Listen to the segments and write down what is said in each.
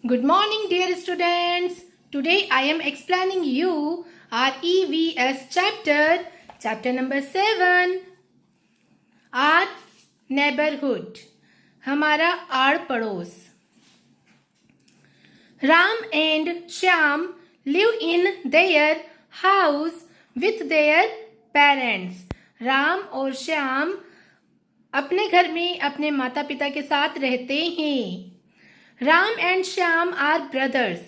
Good morning, dear students. Today I am explaining you our EVS chapter number 7, our neighborhood, हमारा आड़ पड़ोस. Ram and Shyam live in their house with their parents. Ram और श्याम अपने घर में अपने माता पिता के साथ रहते हैं. Ram and Shyam are brothers.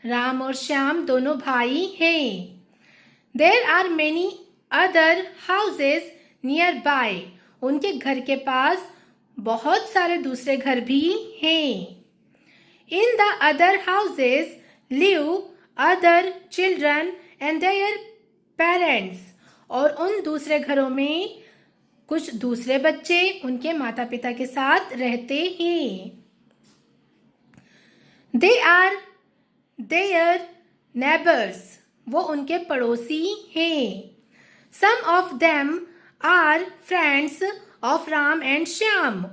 Ram और श्याम दोनों भाई हैं. There are many other houses nearby. उनके घर के पास बहुत सारे दूसरे घर भी हैं. In the other houses live other children and their parents. और उन दूसरे घरों में कुछ दूसरे बच्चे उनके माता पिता के साथ रहते हैं. They are their neighbours. वो उनके पड़ोसी हैं. Some of them are friends of Ram and Shyam.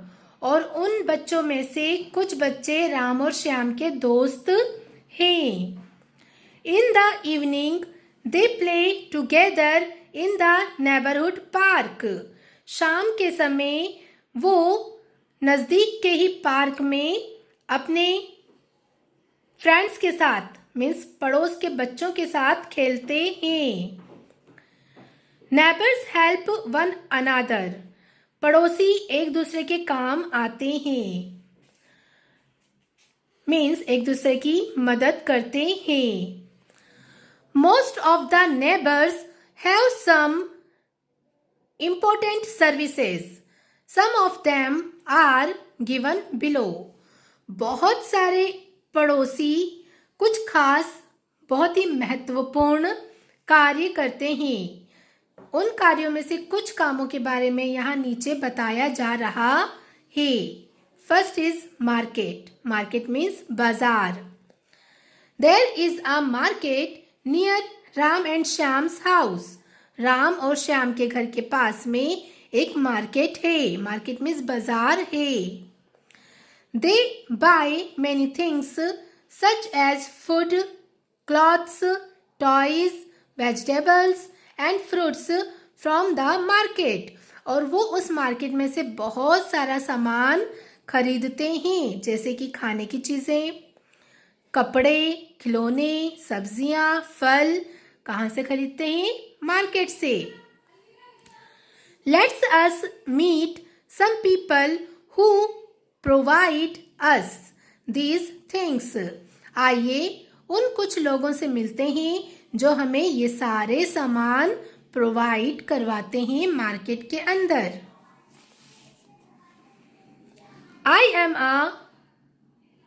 और उन बच्चों में से कुछ बच्चे राम और श्याम के दोस्त हैं. In the evening they play together in the neighbourhood park. शाम के समय वो नज़दीक के ही पार्क में अपने फ्रेंड्स के साथ मीन्स पड़ोस के बच्चों के साथ खेलते हैं. Neighbours help one another. पड़ोसी एक दूसरे के काम आते हैं. मीन्स एक दूसरे की मदद करते हैं. Most of the neighbours have some important services. Some of them are given below. बहुत सारे पड़ोसी कुछ खास बहुत ही महत्वपूर्ण कार्य करते हैं. उन कार्यों में से कुछ कामों के बारे में यहाँ नीचे बताया जा रहा है. First is market. Market means बाजार. There is a market near Ram and Shyam's house. Ram और श्याम के घर के पास में एक मार्केट है. मार्केट मीन्स बाजार है. They buy many things such as food, clothes, toys, vegetables and fruits from the market. और वो उस मार्केट में से बहुत सारा सामान खरीदते हैं जैसे कि खाने की चीज़ें, कपड़े, खिलौने, सब्जियां, फल. कहाँ से खरीदते हैं? मार्केट से. Let's us meet some people who provide us these things. आइए उन कुछ लोगों से मिलते हैं जो हमें ये सारे सामान प्रोवाइड करवाते हैं मार्केट के अंदर. I am a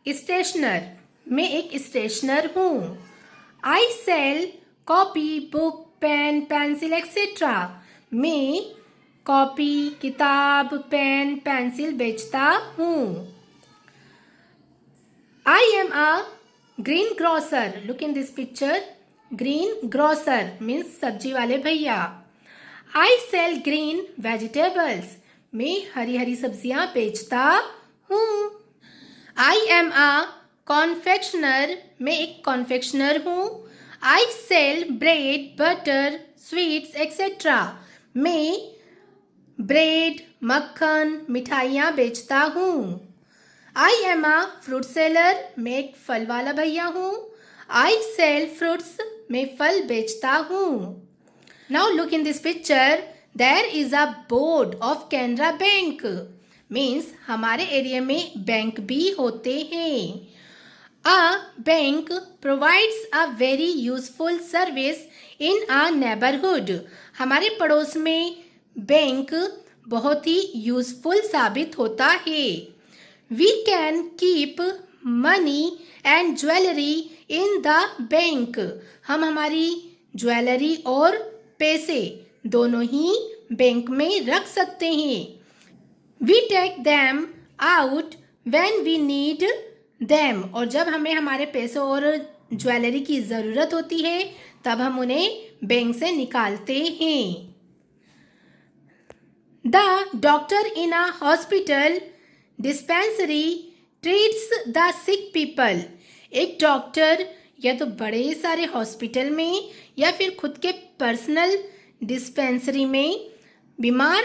stationer. मैं एक स्टेशनर हूँ. I sell copy, book, pen, pencil etcetera. मैं कॉपी, किताब, पेन, पेंसिल बेचता हूँ. I am a greengrocer. Look in this picture. Greengrocer means सब्जी वाले भैया. I sell green vegetables. मैं हरी हरी सब्जियां बेचता हूँ. I am a confectioner. मैं एक कॉन्फेक्शनर हूँ. I sell bread, butter, sweets, etc. मैं ब्रेड, मक्खन, मिठाइयाँ बेचता हूँ. I am a fruit seller. मैं एक फल वाला भैया हूँ. I sell fruits. मैं फल बेचता हूँ. Now look in this picture. There is a board of Canara Bank. Means हमारे एरिया में बैंक भी होते हैं. A bank provides a very useful service in a neighborhood. हमारे पड़ोस में बैंक बहुत ही यूजफुल साबित होता है. We can keep money and jewelry in the bank. हम हमारी ज्वेलरी और पैसे दोनों ही बैंक में रख सकते हैं. We take them out when we need them. और जब हमें हमारे पैसों और ज्वेलरी की ज़रूरत होती है तब हम उन्हें बैंक से निकालते हैं. The doctor in a hospital dispensary treats the sick people. एक डॉक्टर या तो बड़े सारे हॉस्पिटल में या फिर खुद के पर्सनल डिस्पेंसरी में बीमार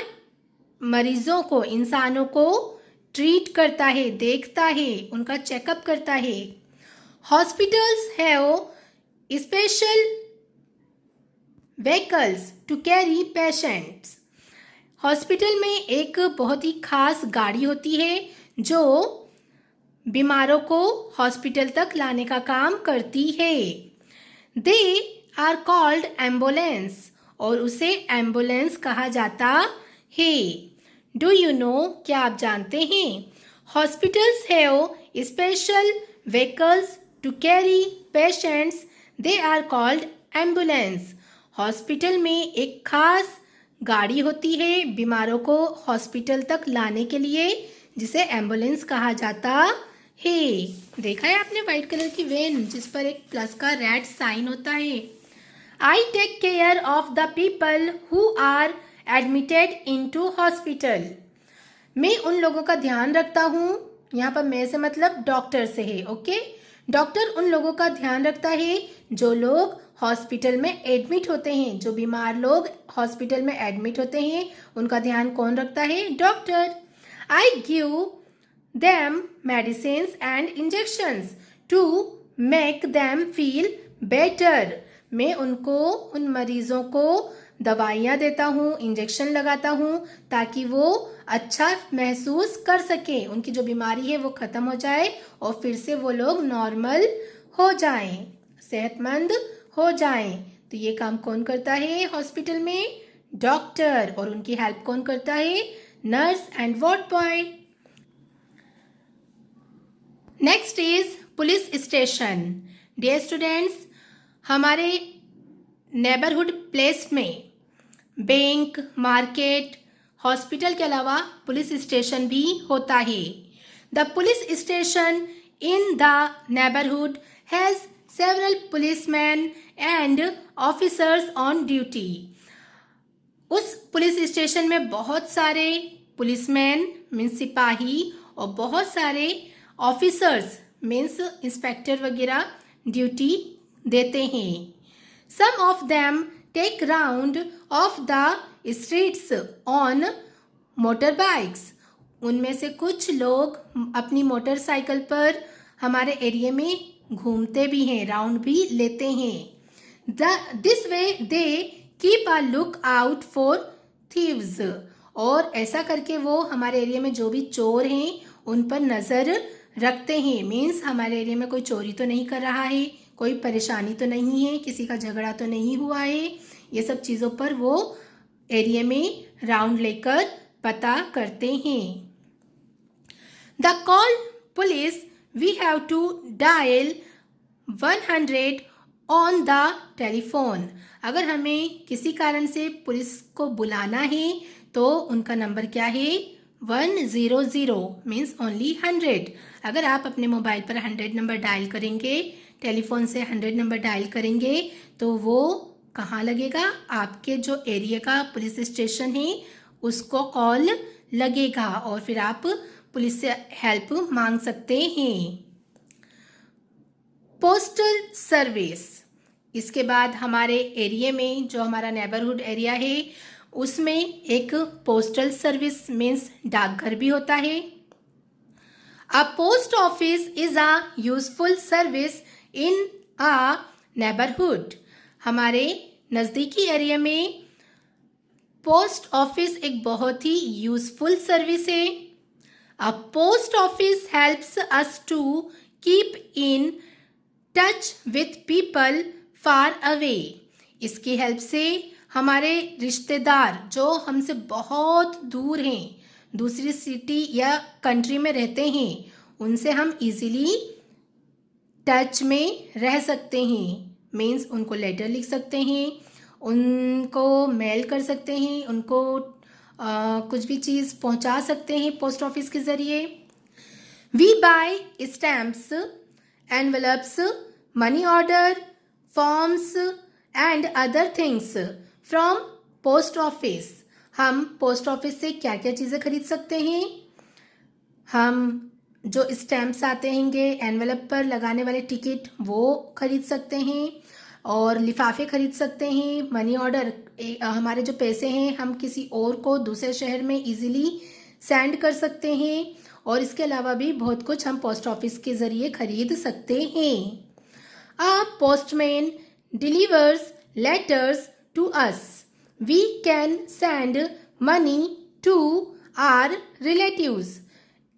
मरीजों को, इंसानों को ट्रीट करता है, देखता है, उनका चेकअप करता है। Hospitals have special vehicles to carry patients. Hospital में एक बहुत ही खास गाड़ी होती है जो बीमारों को हॉस्पिटल तक लाने का काम करती है। दे आर कॉल्ड एम्बुलेंस, और उसे एम्बुलेंस कहा जाता है। डू यू नो, क्या आप जानते हैं? Hospitals have special vehicles to carry patients, they are called ambulance. Hospital में एक खास गाड़ी होती है बीमारों को हॉस्पिटल तक लाने के लिए, जिसे एम्बुलेंस कहा जाता है। देखा है आपने व्हाइट कलर की वैन जिस पर एक प्लस का रेड साइन होता है। I take care of the people who are admitted into hospital. मैं उन लोगों का ध्यान रखता हूँ, यहाँ पर मैं से मतलब डॉक्टर से है, ओके। डॉक्टर उन लोगों का ध्यान रखता है जो लोग हॉस्पिटल में एडमिट होते हैं। जो बीमार लोग हॉस्पिटल में एडमिट होते हैं उनका ध्यान कौन रखता है? Doctor. I give them medicines and injections to make them feel better. मैं उनको, उन मरीजों को दवाइयाँ देता हूँ, इंजेक्शन लगाता हूँ ताकि वो अच्छा महसूस कर सकें, उनकी जो बीमारी है वो ख़त्म हो जाए और फिर से वो लोग नॉर्मल हो जाएं, सेहतमंद हो जाएं। तो ये काम कौन करता है हॉस्पिटल में? डॉक्टर। और उनकी हेल्प कौन करता है? Nurse and ward boy. Next is police station. Dear students, हमारे नेबरहुड प्लेस में बैंक, मार्केट, हॉस्पिटल के अलावा पुलिस स्टेशन भी होता है। The police station in the neighbourhood has several policemen and officers on duty. उस पुलिस स्टेशन में बहुत सारे पुलिसमैन मीन्स सिपाही और बहुत सारे ऑफिसर्स मीन्स इंस्पेक्टर वगैरह ड्यूटी देते हैं। Some of them take round of the streets on motorbikes. उनमें से कुछ लोग अपनी मोटरसाइकिल पर हमारे एरिया में घूमते भी हैं, राउंड भी लेते हैं। This way they keep a look out for thieves. और ऐसा करके वो हमारे एरिया में जो भी चोर हैं उन पर नज़र रखते हैं। मीन्स हमारे एरिया में कोई चोरी तो नहीं कर रहा है, कोई परेशानी तो नहीं है, किसी का झगड़ा तो नहीं हुआ है। ये सब चीज़ों पर वो एरिया में राउंड लेकर पता करते हैं। The call police, we have to dial 100 on the telephone. अगर हमें किसी कारण से पुलिस को बुलाना है तो उनका नंबर क्या है? 100 मीन्स ओनली 100। अगर आप अपने मोबाइल पर 100 नंबर डायल करेंगे, टेलीफोन से 100 नंबर डायल करेंगे तो वो कहाँ लगेगा? आपके जो एरिया का पुलिस स्टेशन है उसको कॉल लगेगा और फिर आप पुलिस से हेल्प मांग सकते हैं। Postal service. इसके बाद हमारे एरिया में जो हमारा नेबरहुड एरिया है उसमें एक पोस्टल सर्विस मीन्स डाकघर भी होता है। अ post office is a useful service in a neighbourhood. हमारे नज़दीकी एरिया में पोस्ट ऑफिस एक बहुत ही यूजफुल सर्विस है। A post office helps us to keep in touch with people far away. इसकी हेल्प से हमारे रिश्तेदार जो हमसे बहुत दूर हैं, दूसरी सिटी या कंट्री में रहते हैं, उनसे हम इजीली टच में रह सकते हैं। मीन्स उनको लेटर लिख सकते हैं, उनको मेल कर सकते हैं, उनको कुछ भी चीज़ पहुंचा सकते हैं पोस्ट ऑफिस के ज़रिए। We buy stamps, envelopes, money order, forms and other things from post office. हम पोस्ट ऑफिस से क्या क्या चीज़ें खरीद सकते हैं? हम जो स्टैम्प्स आते हैंगे एनवेलप पर लगाने वाले टिकट वो खरीद सकते हैं और लिफाफे खरीद सकते हैं। मनी ऑर्डर, हमारे जो पैसे हैं हम किसी और को दूसरे शहर में इजीली सेंड कर सकते हैं और इसके अलावा भी बहुत कुछ हम पोस्ट ऑफिस के ज़रिए खरीद सकते हैं। A postman delivers letters to us. We can send money to our relatives.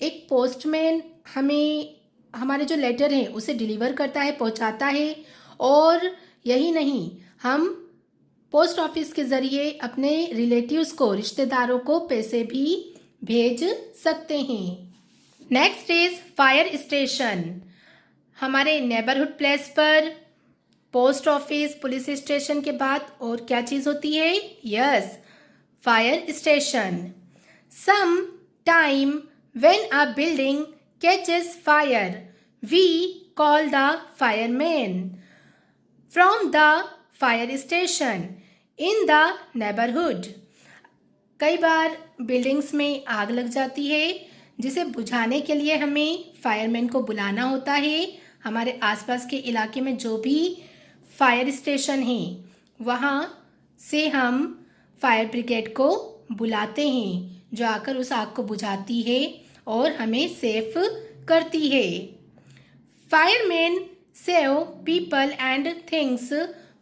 एक पोस्टमैन हमें हमारे जो लेटर हैं उसे डिलीवर करता है, पहुंचाता है। और यही नहीं, हम पोस्ट ऑफिस के ज़रिए अपने रिलेटिव्स को, रिश्तेदारों को पैसे भी भेज सकते हैं। Next is fire station. हमारे नेबरहुड प्लेस पर पोस्ट ऑफिस, पुलिस स्टेशन के बाद और क्या चीज़ होती है? Yes, fire station. Some time when a building catches fire we call the fireman from the fire station in the neighbourhood. कई बार बिल्डिंग्स में आग लग जाती है जिसे बुझाने के लिए हमें फायरमैन को बुलाना होता है। हमारे आसपास के इलाके में जो भी फायर स्टेशन हैं वहाँ से हम फायर ब्रिगेड को बुलाते हैं जो आकर उस आग को बुझाती है और हमें सेफ करती है। Fireman save people and things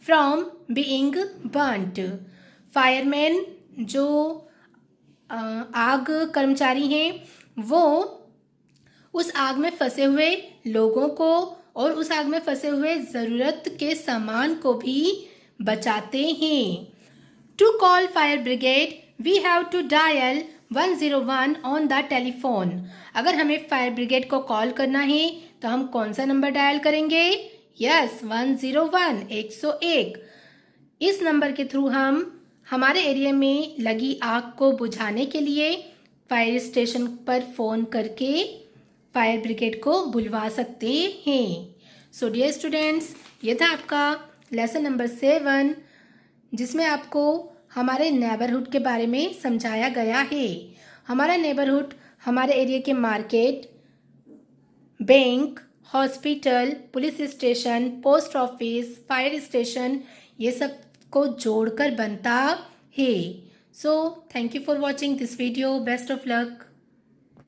from being burnt. Fireman जो आग कर्मचारी हैं वो उस आग में फंसे हुए लोगों को और उस आग में फंसे हुए ज़रूरत के सामान को भी बचाते हैं। To call fire brigade we have to dial 101 on the telephone. अगर हमें फायर ब्रिगेड को कॉल करना है तो हम कौन सा नंबर डायल करेंगे? यस, 101, 101। इस नंबर के थ्रू हम हमारे एरिया में लगी आग को बुझाने के लिए फायर स्टेशन पर फ़ोन करके फायर ब्रिगेड को बुलवा सकते हैं। सो डियर स्टूडेंट्स, ये था आपका लेसन नंबर 7 जिसमें आपको हमारे नेबरहुड के बारे में समझाया गया है। हमारा नेबरहुड हमारे एरिया के market, bank, hospital, police station, post office, fire station, ये सब को जोड़कर बनता है। So thank you for watching this video. Best of luck.